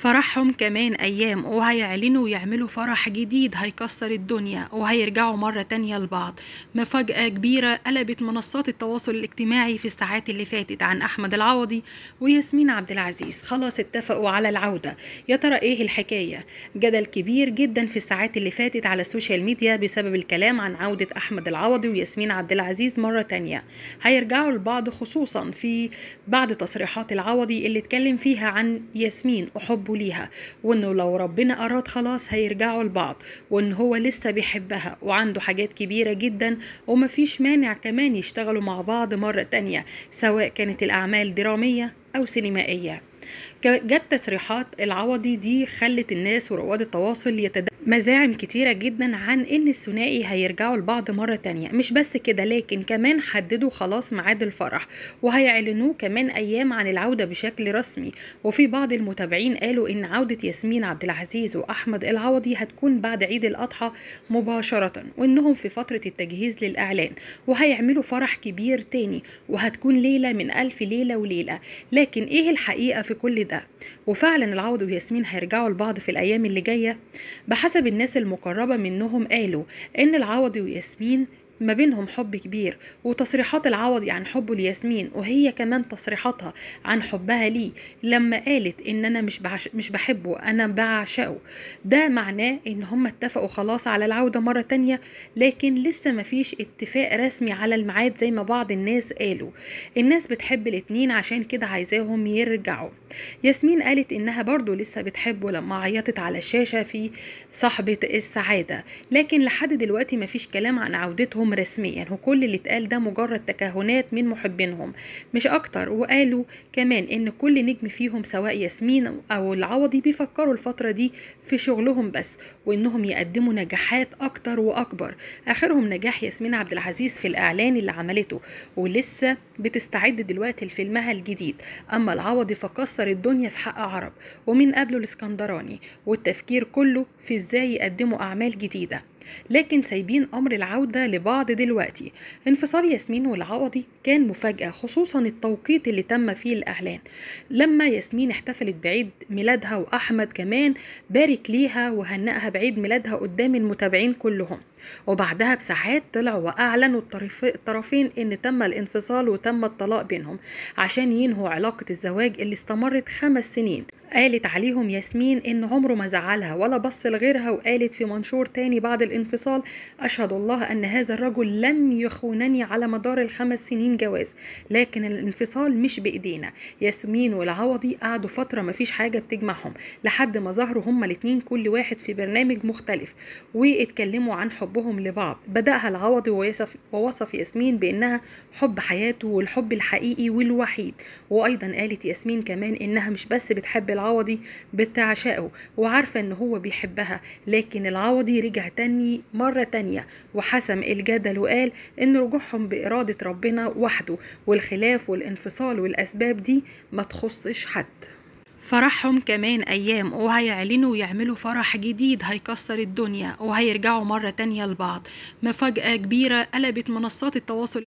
فرحهم كمان أيام وهيعلنوا ويعملوا فرح جديد هيكسر الدنيا وهيرجعوا مرة تانية لبعض. مفاجأة كبيرة قلبت منصات التواصل الاجتماعي في الساعات اللي فاتت عن أحمد العوضي وياسمين عبد العزيز، خلاص اتفقوا على العودة. يا ترى ايه الحكاية؟ جدل كبير جدا في الساعات اللي فاتت على السوشيال ميديا بسبب الكلام عن عودة أحمد العوضي وياسمين عبد العزيز مرة تانية. هيرجعوا لبعض، خصوصا في بعد تصريحات العوضي اللي اتكلم فيها عن ياسمين وحبه ليها، وانه لو ربنا اراد خلاص هيرجعوا لبعض، وان هو لسه بيحبها وعنده حاجات كبيرة جدا ومفيش مانع كمان يشتغلوا مع بعض مرة تانية، سواء كانت الاعمال درامية او سينمائية. جت تصريحات العوضي دي خلت الناس ورواد التواصل مزاعم كتيرة جدا عن ان الثنائي هيرجعوا لبعض مرة تانية. مش بس كده، لكن كمان حددوا خلاص ميعاد الفرح وهيعلنوه كمان ايام عن العودة بشكل رسمي. وفي بعض المتابعين قالوا ان عودة ياسمين عبد العزيز واحمد العوضي هتكون بعد عيد الاضحى مباشرة، وانهم في فترة التجهيز للاعلان، وهيعملوا فرح كبير تاني وهتكون ليلة من الف ليلة وليلة. لكن ايه الحقيقة في كل ده؟ وفعلا العوضي وياسمين هيرجعوا لبعض في الايام اللي جاية. بحسب الناس المقربة منهم قالوا ان العوضي وياسمين ما بينهم حب كبير، وتصريحات العوضي عن حبه لياسمين وهي كمان تصريحاتها عن حبها ليه لما قالت ان انا مش بحبه، انا بعشقه، ده معناه ان هم اتفقوا خلاص على العودة مرة تانية. لكن لسه ما فيش اتفاق رسمي على الميعاد زي ما بعض الناس قالوا. الناس بتحب الاتنين عشان كده عايزاهم يرجعوا. ياسمين قالت انها برضو لسه بتحبه لما عيطت على الشاشة في صاحبة السعادة، لكن لحد دلوقتي مفيش كلام عن عودتهم رسميا، وكل اللي اتقال ده مجرد تكهنات من محبينهم مش اكتر. وقالوا كمان ان كل نجم فيهم سواء ياسمين او العوضي بيفكروا الفترة دي في شغلهم بس، وانهم يقدموا نجاحات اكتر واكبر. اخرهم نجاح ياسمين عبد العزيز في الاعلان اللي عملته ولسه بتستعد دلوقتي لفيلمها الجديد. اما العوضي فكسر الدنيا في حق عرب ومن قبله الاسكندراني، والتفكير كله في ازاي يقدموا اعمال جديدة. لكن سايبين امر العودة لبعض دلوقتي. انفصال ياسمين والعوضي كان مفاجأة، خصوصا التوقيت اللي تم فيه الاعلان، لما ياسمين احتفلت بعيد ميلادها واحمد كمان بارك ليها وهنأها بعيد ميلادها قدام المتابعين كلهم. وبعدها بساعات طلع واعلنوا الطرفين ان تم الانفصال وتم الطلاق بينهم عشان ينهوا علاقة الزواج اللي استمرت 5 سنين. قالت عليهم ياسمين ان عمره ما زعلها ولا بص لغيرها، وقالت في منشور تاني بعد الانفصال: اشهد الله ان هذا الرجل لم يخونني على مدار ال5 سنين جواز، لكن الانفصال مش بايدينا. ياسمين والعوضي قعدوا فترة مفيش حاجة بتجمعهم لحد ما ظهروا هما الاتنين كل واحد في برنامج مختلف واتكلموا عن حبهم لبعض. بدأها العوضي ووصف ياسمين بانها حب حياته والحب الحقيقي والوحيد. وايضا قالت ياسمين كمان انها مش بس بتحب العوضي، بتعشقه وعارفة ان هو بيحبها. لكن العوضي رجع تاني مرة تانية وحسم الجدل وقال ان رجوعهم بإرادة ربنا وحده، والخلاف والانفصال والاسباب دي ما تخصش حد. فرحهم كمان أيام وهيعلنوا ويعملوا فرح جديد هيكسر الدنيا وهيرجعوا مرة تانية لبعض. مفاجأة كبيرة قلبت منصات التواصل